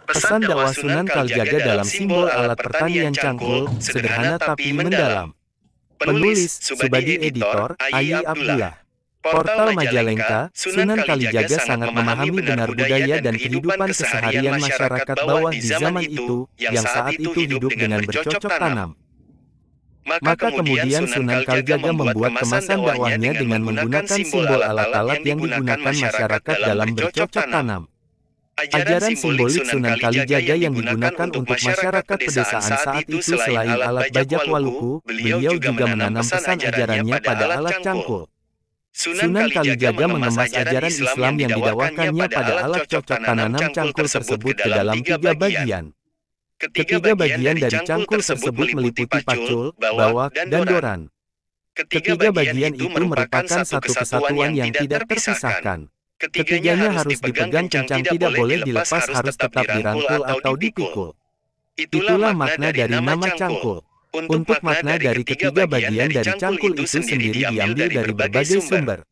Pesan dakwah Sunan Kalijaga dalam simbol alat pertanian cangkul, sederhana tapi mendalam. Penulis, Subadi Editor, Ayi Abdullah. Portal Majalengka, Sunan Kalijaga sangat memahami benar budaya dan kehidupan keseharian masyarakat bawah di zaman itu, yang saat itu hidup dengan bercocok tanam. Maka kemudian Sunan Kalijaga membuat kemasan dakwahnya dengan menggunakan simbol alat-alat yang digunakan masyarakat dalam bercocok tanam. Ajaran simbolik Sunan Kalijaga yang digunakan untuk masyarakat pedesaan saat itu selain alat bajak waluku, beliau juga menanam pesan ajarannya pada alat cangkul. Sunan Kalijaga mengemas ajaran Islam yang didakwakannya pada alat cocok tanam cangkul tersebut ke dalam 3 bagian. Ketiga bagian dari cangkul tersebut meliputi pacul, bawak, dan doran. Ketiga bagian itu merupakan satu kesatuan yang tidak terpisahkan. Ketiganya harus dipegang kencang, tidak boleh dilepas, harus tetap dirangkul atau dipikul. Itulah makna dari nama cangkul. Untuk makna dari ketiga bagian dari cangkul itu sendiri diambil dari berbagai sumber.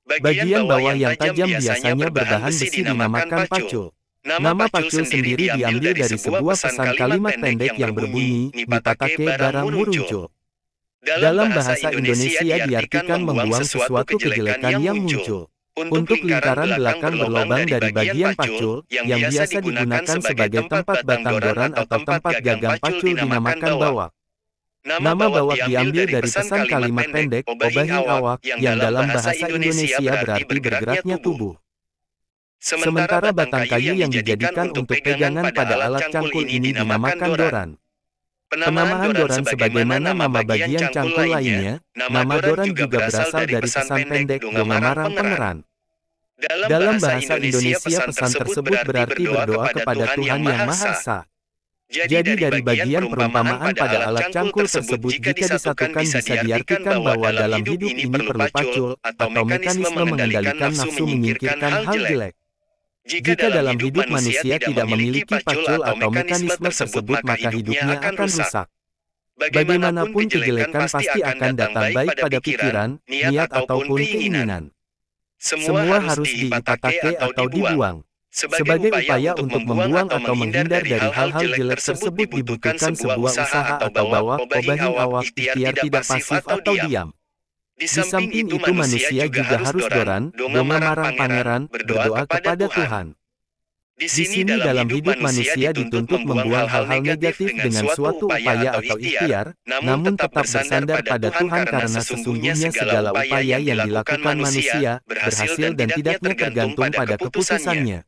Bagian bawah yang tajam biasanya berbahan besi dinamakan pacul. Nama pacul sendiri diambil dari sebuah pesan kalimat pendek yang berbunyi, "Mipatake barang muruncul." Dalam bahasa Indonesia diartikan membuang sesuatu kejelekan yang muncul. Untuk lingkaran belakang berlobang dari bagian pacul, yang biasa digunakan sebagai tempat batang doran atau tempat gagang pacul dinamakan bawak. Nama bawak diambil dari pesan kalimat pendek, "Obahi awak," yang dalam bahasa Indonesia berarti bergeraknya tubuh. Sementara batang kayu yang dijadikan untuk pegangan pada alat cangkul ini dinamakan doran. Penamaan doran sebagaimana nama bagian cangkul lainnya, nama doran juga berasal dari pesan pendek "Donga Marang Pangeran." Dalam bahasa Indonesia pesan tersebut berarti berdoa kepada Tuhan Yang Maha Esa. Jadi dari bagian perumpamaan pada alat cangkul tersebut jika disatukan bisa diartikan bahwa dalam hidup ini perlu pacul, atau mekanisme mengendalikan nafsu menyingkirkan hal jelek. Jika dalam hidup manusia tidak memiliki pacul atau mekanisme tersebut maka hidupnya akan rusak. Bagaimanapun kejelekan pasti akan datang baik pada pikiran, niat ataupun keinginan. Semua harus diipatake atau dibuang. Sebagai upaya untuk membuang atau menghindar dari hal-hal jelek tersebut dibutuhkan sebuah usaha atau bawak, obahi awak, ikhtiar tidak pasif atau diam. Di samping itu manusia juga harus doran, donga marang pangeran, berdoa kepada Tuhan. Di sini dalam hidup manusia dituntut membuang hal-hal negatif dengan suatu upaya atau ikhtiar, namun tetap bersandar pada Tuhan karena sesungguhnya segala upaya yang dilakukan manusia, berhasil dan tidaknya tergantung pada keputusannya.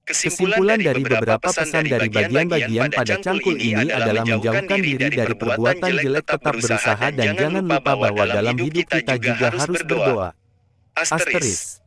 Kesimpulan dari beberapa pesan dari bagian-bagian pada cangkul ini adalah menjauhkan diri dari perbuatan jelek, tetap berusaha dan jangan lupa bahwa dalam hidup kita juga harus berdoa. Asteris.